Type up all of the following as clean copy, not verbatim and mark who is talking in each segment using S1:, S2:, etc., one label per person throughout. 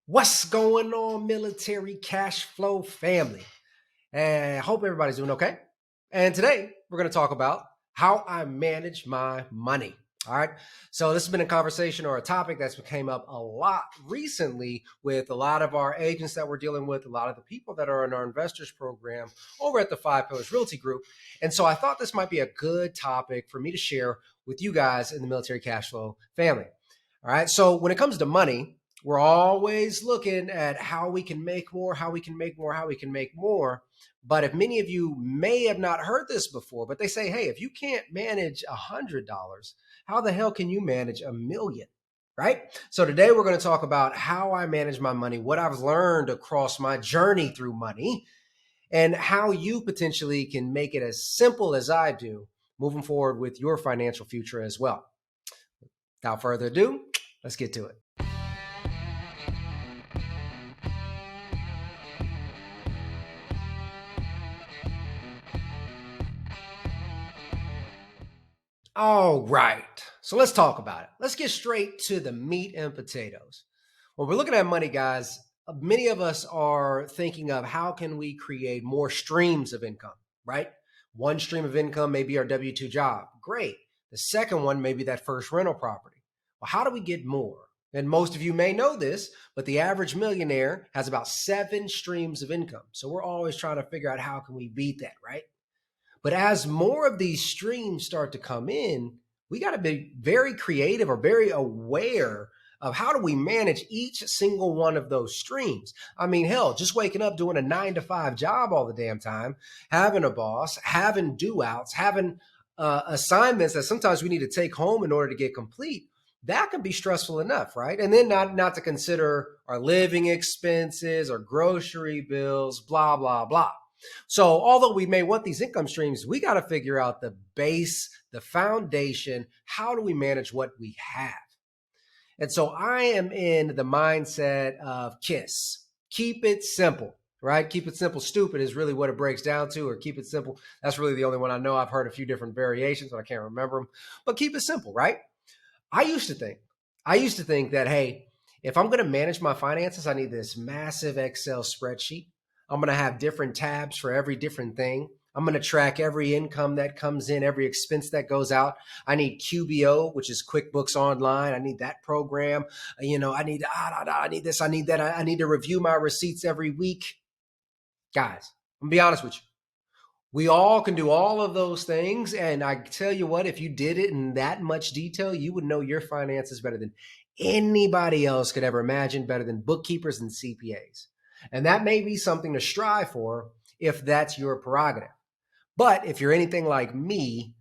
S1: What's going on, Military Cashflow family? And I hope everybody's doing okay. And today we're going to talk about how I manage my money. All right. So this has been a conversation or a topic that's came up a lot recently with a lot of our agents that we're dealing with, a lot of the people that are in our investors program over at the Five Pillars Realty Group. And so I thought this might be a good topic for me to share with you guys in the Military Cashflow family. All right. So when it comes to money, we're always looking at how we can make more, how we can make more, how we can make more. But if many of you may have not heard this before, but they say, hey, if you can't manage $100, how the hell can you manage $1 million? Right? So today we're going to talk about how I manage my money, what I've learned across my journey through money, and how you potentially can make it as simple as I do moving forward with your financial future as well. Without further ado, let's get to it. All right, so let's talk about it. Let's get straight to the meat and potatoes. When we're looking at money, guys, many of us are thinking of how can we create more streams of income, right? One stream of income may be our W-2 job. Great. The second one may be that first rental property. Well, how do we get more? And most of you may know this, but the average millionaire has about 7 streams of income. So we're always trying to figure out how can we beat that, right? But as more of these streams start to come in, we got to be very creative or very aware of how do we manage each single one of those streams. I mean, hell, just waking up, doing a 9-to-5 job all the damn time, having a boss, having due outs, having assignments that sometimes we need to take home in order to get complete. That can be stressful enough, right? And then not to consider our living expenses, our grocery bills, blah, blah, blah. So although we may want these income streams, we got to figure out the base, the foundation. How do we manage what we have? And so I am in the mindset of KISS. Keep it simple, right? Keep it simple. Stupid is really what it breaks down to, or keep it simple. That's really the only one I know. I've heard a few different variations, but I can't remember them. But keep it simple, right? I used to think that, hey, if I'm going to manage my finances, I need this massive Excel spreadsheet. I'm going to have different tabs for every different thing. I'm going to track every income that comes in, every expense that goes out. I need QBO, which is QuickBooks Online. I need that program. I need this, I need that. I need to review my receipts every week. Guys, I'm going to be honest with you. We all can do all of those things. And I tell you what, if you did it in that much detail, you would know your finances better than anybody else could ever imagine, better than bookkeepers and CPAs. And that may be something to strive for if that's your prerogative. But if you're anything like me,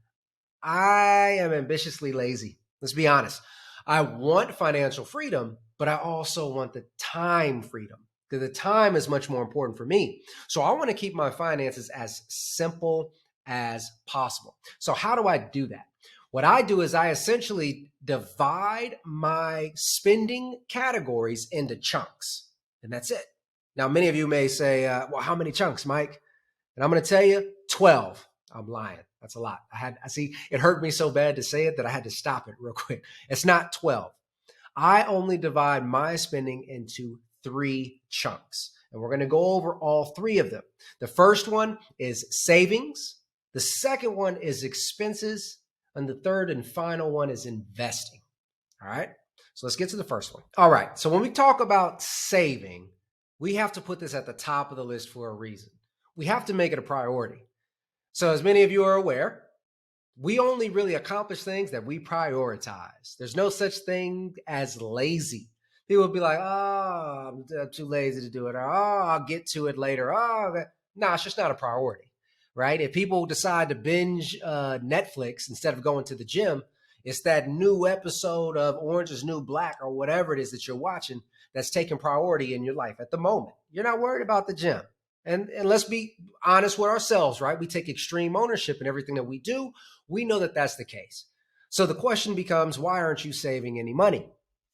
S1: I am ambitiously lazy. Let's be honest. I want financial freedom, but I also want the time freedom, because the time is much more important for me. So I want to keep my finances as simple as possible. So how do I do that? What I do is I essentially divide my spending categories into chunks, and that's it. Now, many of you may say, well, how many chunks, Mike? And I'm going to tell you 12. I'm lying. That's a lot. It hurt me so bad to say it that I had to stop it real quick. It's not 12. I only divide my spending into 3 chunks, and we're going to go over all 3 of them. The first one is savings. The second one is expenses. And the third and final one is investing. All right. So let's get to the first one. All right. So when we talk about saving, we have to put this at the top of the list for a reason. We have to make it a priority. So as many of you are aware, we only really accomplish things that we prioritize. There's no such thing as lazy. People will be like, oh, I'm too lazy to do it. Or, oh, I'll get to it later. No, it's just not a priority, right? If people decide to binge Netflix instead of going to the gym, it's that new episode of Orange is New Black or whatever it is that you're watching that's taking priority in your life at the moment. You're not worried about the gym. And let's be honest with ourselves, right? We take extreme ownership in everything that we do. We know that that's the case. So the question becomes, why aren't you saving any money?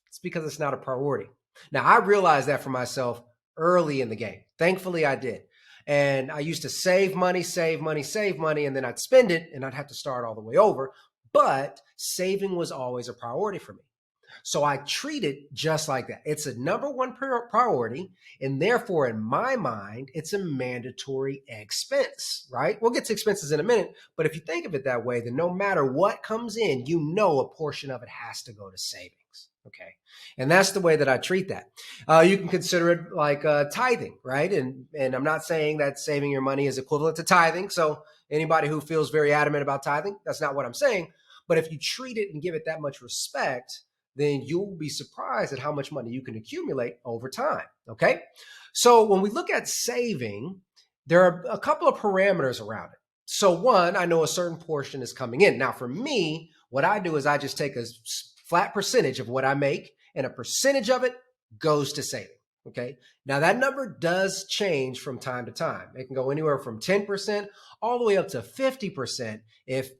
S1: It's because it's not a priority. Now, I realized that for myself early in the game. Thankfully, I did. And I used to save money, and then I'd spend it and I'd have to start all the way over. But saving was always a priority for me. So I treat it just like that. It's a number one priority. And therefore, in my mind, it's a mandatory expense, right? We'll get to expenses in a minute. But if you think of it that way, then no matter what comes in, you know a portion of it has to go to savings. Okay. And that's the way that I treat that. You can consider it like tithing, right? And I'm not saying that saving your money is equivalent to tithing. So anybody who feels very adamant about tithing, that's not what I'm saying. But if you treat it and give it that much respect, then you'll be surprised at how much money you can accumulate over time. Okay. So when we look at saving, there are a couple of parameters around it. So one, I know a certain portion is coming in. Now for me, what I do is I just take a flat percentage of what I make, and a percentage of it goes to saving. Okay. Now that number does change from time to time. It can go anywhere from 10% all the way up to 50% if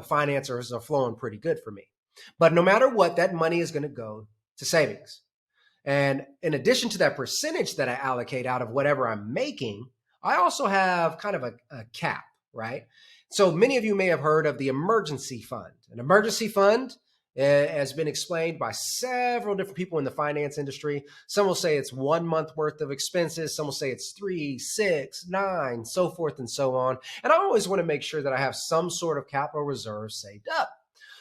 S1: finances are flowing pretty good for me. But no matter what, that money is going to go to savings. And in addition to that percentage that I allocate out of whatever I'm making, I also have kind of a cap, right? So many of you may have heard of the emergency fund. An emergency fund has been explained by several different people in the finance industry. Some will say it's 1 month worth of expenses. Some will say it's 3, 6, 9, so forth and so on. And I always want to make sure that I have some sort of capital reserve saved up.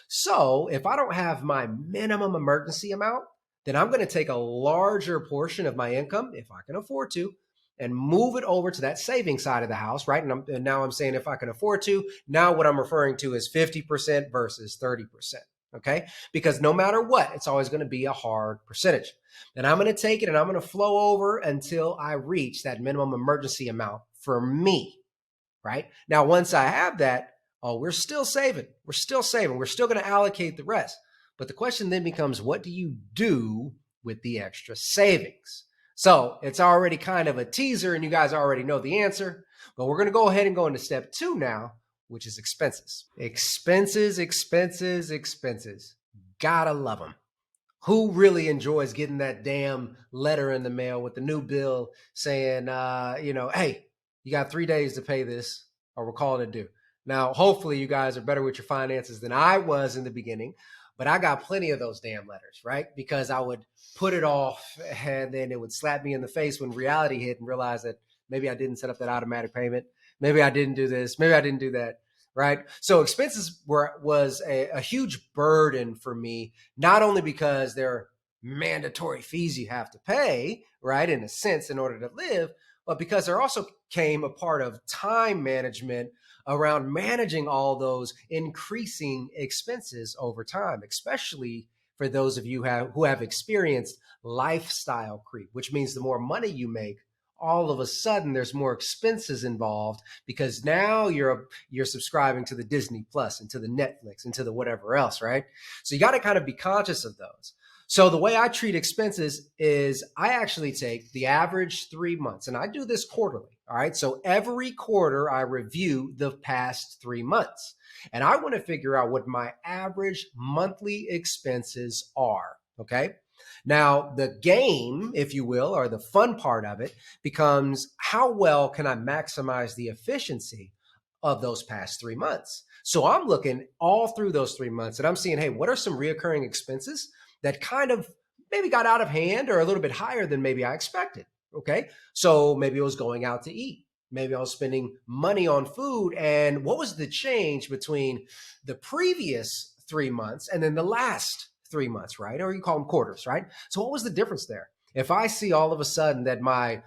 S1: So if I don't have my minimum emergency amount, then I'm going to take a larger portion of my income, if I can afford to, and move it over to that saving side of the house, right? And now I'm saying if I can afford to, now what I'm referring to is 50% versus 30%. Okay. Because no matter what, it's always going to be a hard percentage. And I'm going to take it and I'm going to flow over until I reach that minimum emergency amount for me. Right. Now, once I have that, we're still saving. We're still saving. We're still going to allocate the rest. But the question then becomes, what do you do with the extra savings? So it's already kind of a teaser and you guys already know the answer. But we're going to go ahead and go into step 2 now, which is expenses. Expenses, expenses, expenses. Gotta love them. Who really enjoys getting that damn letter in the mail with the new bill saying, hey, you got 3 days to pay this or we're calling it due. Now, hopefully you guys are better with your finances than I was in the beginning, but I got plenty of those damn letters, right? Because I would put it off and then it would slap me in the face when reality hit and realize that maybe I didn't set up that automatic payment. Maybe I didn't do this. Maybe I didn't do that. Right. So expenses was a huge burden for me, not only because they're mandatory fees you have to pay, right, in a sense, in order to live, but because there also came a part of time management around managing all those increasing expenses over time, especially for those of you who have experienced lifestyle creep, which means the more money you make, all of a sudden there's more expenses involved because now you're subscribing to the Disney Plus and to the Netflix and to the whatever else, right? So you got to kind of be conscious of those. So the way I treat expenses is I actually take the average 3 months and I do this quarterly. All right. So every quarter I review the past 3 months and I want to figure out what my average monthly expenses are. Okay. Now, the game, if you will, or the fun part of it becomes how well can I maximize the efficiency of those past 3 months? So I'm looking all through those 3 months and I'm seeing, hey, what are some reoccurring expenses that kind of maybe got out of hand or a little bit higher than maybe I expected? Okay. So maybe it was going out to eat. Maybe I was spending money on food. And what was the change between the previous 3 months and then the last 3 months, right? Or you call them quarters, right? So what was the difference there? If I see all of a sudden that my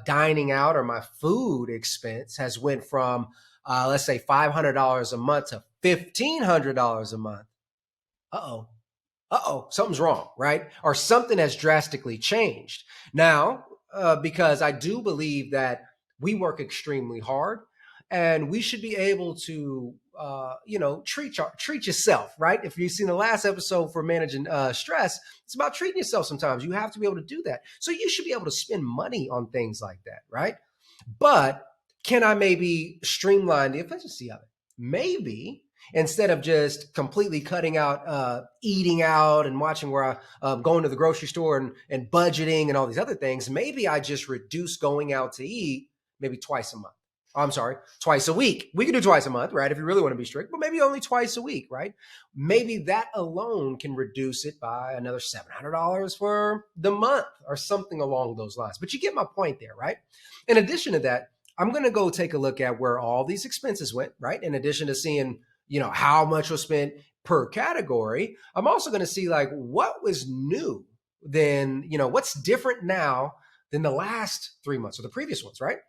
S1: dining out or my food expense has went from, let's say $500 a month to $1,500 a month, something's wrong, right? Or something has drastically changed. Now, because I do believe that we work extremely hard and we should be able to, treat yourself, right? If you've seen the last episode for managing stress, it's about treating yourself sometimes. You have to be able to do that. So you should be able to spend money on things like that, right? But can I maybe streamline the efficiency of it? Maybe. Instead of just completely cutting out eating out and watching where I'm going to the grocery store and budgeting and all these other things, maybe I just reduce going out to eat maybe twice a month I'm sorry, twice a week. We can do twice a month, right? If you really want to be strict, but maybe only twice a week, right? Maybe that alone can reduce it by another $700 for the month or something along those lines. But you get my point there, right? In addition to that, I'm going to go take a look at where all these expenses went, right? In addition to seeing, how much was spent per category, I'm also going to see like what was new than, what's different now than the last 3 months or the previous ones, right?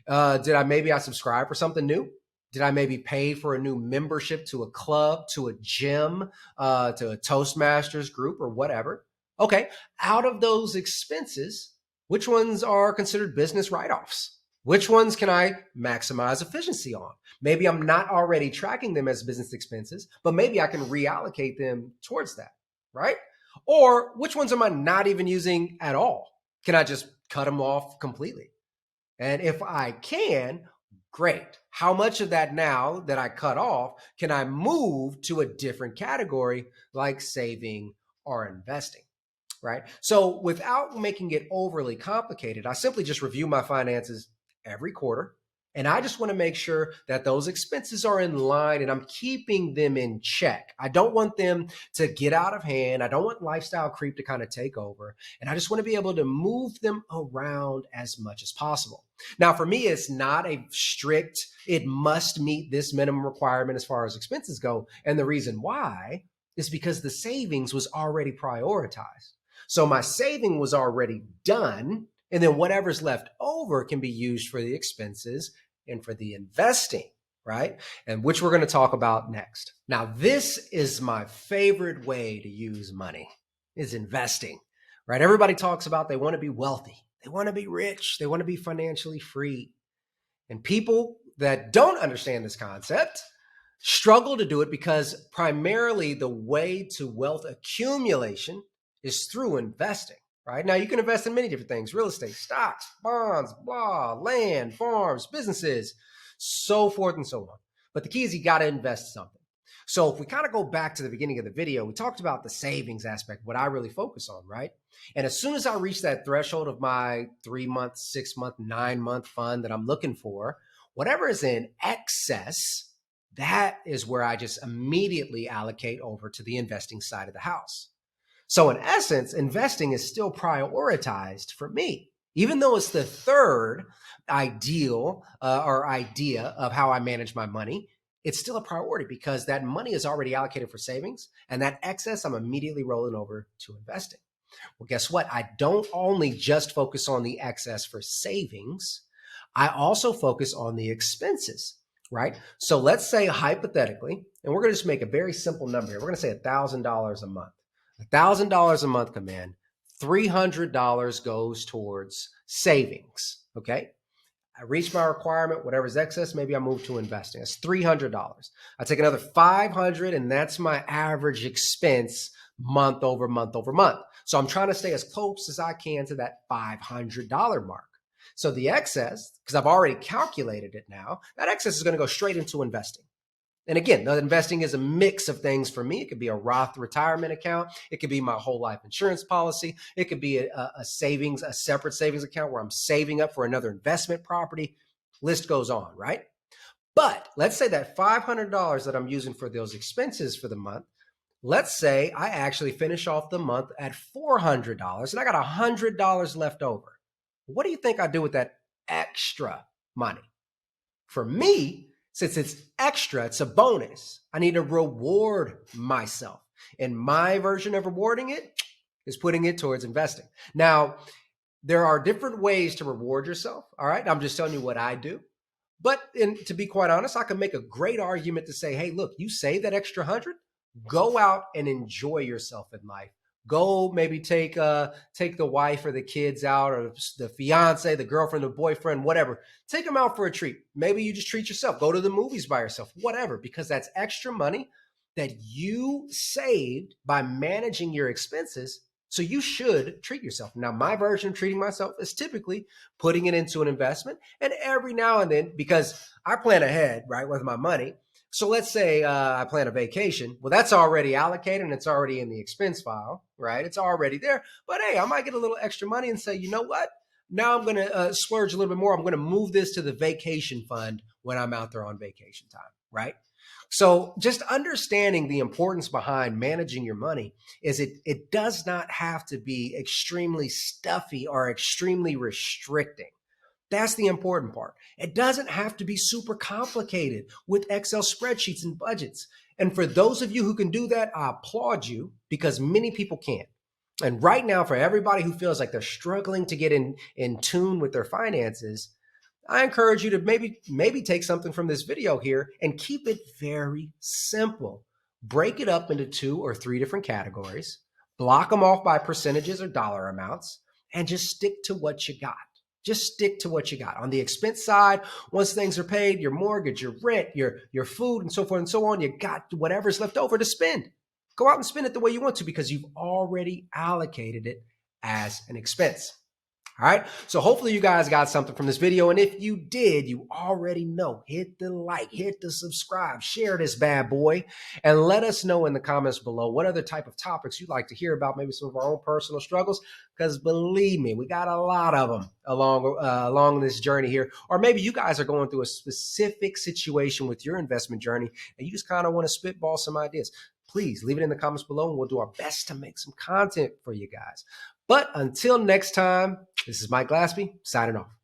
S1: Maybe I subscribe for something new? Did I maybe pay for a new membership to a club, to a gym, to a Toastmasters group or whatever? Okay, out of those expenses, which ones are considered business write-offs? Which ones can I maximize efficiency on? Maybe I'm not already tracking them as business expenses, but maybe I can reallocate them towards that, right? Or which ones am I not even using at all? Can I just cut them off completely? And if I can, great. How much of that now that I cut off can I move to a different category like saving or investing, right? So without making it overly complicated, I simply just review my finances every quarter. And I just want to make sure that those expenses are in line and I'm keeping them in check. I don't want them to get out of hand. I don't want lifestyle creep to kind of take over. And I just want to be able to move them around as much as possible. Now, for me, it's not a strict, it must meet this minimum requirement as far as expenses go. And the reason why is because the savings was already prioritized. So my saving was already done. And then whatever's left over can be used for the expenses and for the investing, right? And which we're going to talk about next. Now, this is my favorite way to use money, is investing, right? Everybody talks about they want to be wealthy. They want to be rich. They want to be financially free. And people that don't understand this concept struggle to do it because primarily the way to wealth accumulation is through investing. Right? Now, you can invest in many different things: real estate, stocks, bonds, blah, land, farms, businesses, so forth and so on. But the key is you got to invest something. So if we kind of go back to the beginning of the video, we talked about the savings aspect, what I really focus on, right? And as soon as I reach that threshold of my 3-month, 6-month, 9-month fund that I'm looking for, whatever is in excess, that is where I just immediately allocate over to the investing side of the house. So in essence, investing is still prioritized for me, even though it's the third ideal or idea of how I manage my money. It's still a priority because that money is already allocated for savings, and that excess I'm immediately rolling over to investing. Well, guess what? I don't only just focus on the excess for savings. I also focus on the expenses, right? So let's say hypothetically, and we're going to just make a very simple number here. We're going to say $1,000 a month. $1,000 a month come in, $300 goes towards savings, okay? I reach my requirement, whatever's excess, maybe I move to investing. That's $300. I take another $500, and that's my average expense month over month over month. So I'm trying to stay as close as I can to that $500 mark. So the excess, because I've already calculated it now, that excess is going to go straight into investing. And again, the investing is a mix of things for me. It could be a Roth retirement account. It could be my whole life insurance policy. It could be a separate savings account where I'm saving up for another investment property. List goes on, right? But let's say that $500 that I'm using for those expenses for the month, let's say I actually finish off the month at $400 and I got $100 left over. What do you think I do with that extra money? For me, since it's extra, it's a bonus. I need to reward myself. And my version of rewarding it is putting it towards investing. Now, there are different ways to reward yourself. All right. I'm just telling you what I do. But to be quite honest, I can make a great argument to say, hey, look, you save that extra 100, go out and enjoy yourself in life. Go maybe take the wife or the kids out, or the fiance, the girlfriend, the boyfriend, whatever. Take them out for a treat. Maybe you just treat yourself. Go to the movies by yourself, whatever, because that's extra money that you saved by managing your expenses. So you should treat yourself. Now, my version of treating myself is typically putting it into an investment. And every now and then, because I plan ahead, right, with my money. So let's say I plan a vacation. Well, that's already allocated and it's already in the expense file, right? It's already there. But hey, I might get a little extra money and say, you know what? Now I'm going to splurge a little bit more. I'm going to move this to the vacation fund when I'm out there on vacation time, right? So just understanding the importance behind managing your money is it does not have to be extremely stuffy or extremely restricting. That's the important part. It doesn't have to be super complicated with Excel spreadsheets and budgets. And for those of you who can do that, I applaud you because many people can't. And right now, for everybody who feels like they're struggling to get in tune with their finances, I encourage you to maybe take something from this video here and keep it very simple. Break it up into 2 or 3 different categories, block them off by percentages or dollar amounts, and just stick to what you got. Just stick to what you got. On the expense side, once things are paid, your mortgage, your rent, your food, and so forth and so on, you got whatever's left over to spend. Go out and spend it the way you want to because you've already allocated it as an expense. All right. So hopefully you guys got something from this video. And if you did, you already know, hit the like, hit the subscribe, share this bad boy, and let us know in the comments below what other type of topics you'd like to hear about, maybe some of our own personal struggles, because believe me, we got a lot of them along this journey here. Or maybe you guys are going through a specific situation with your investment journey and you just kind of want to spitball some ideas. Please leave it in the comments below and we'll do our best to make some content for you guys. But until next time, this is Mike Glaspie signing off.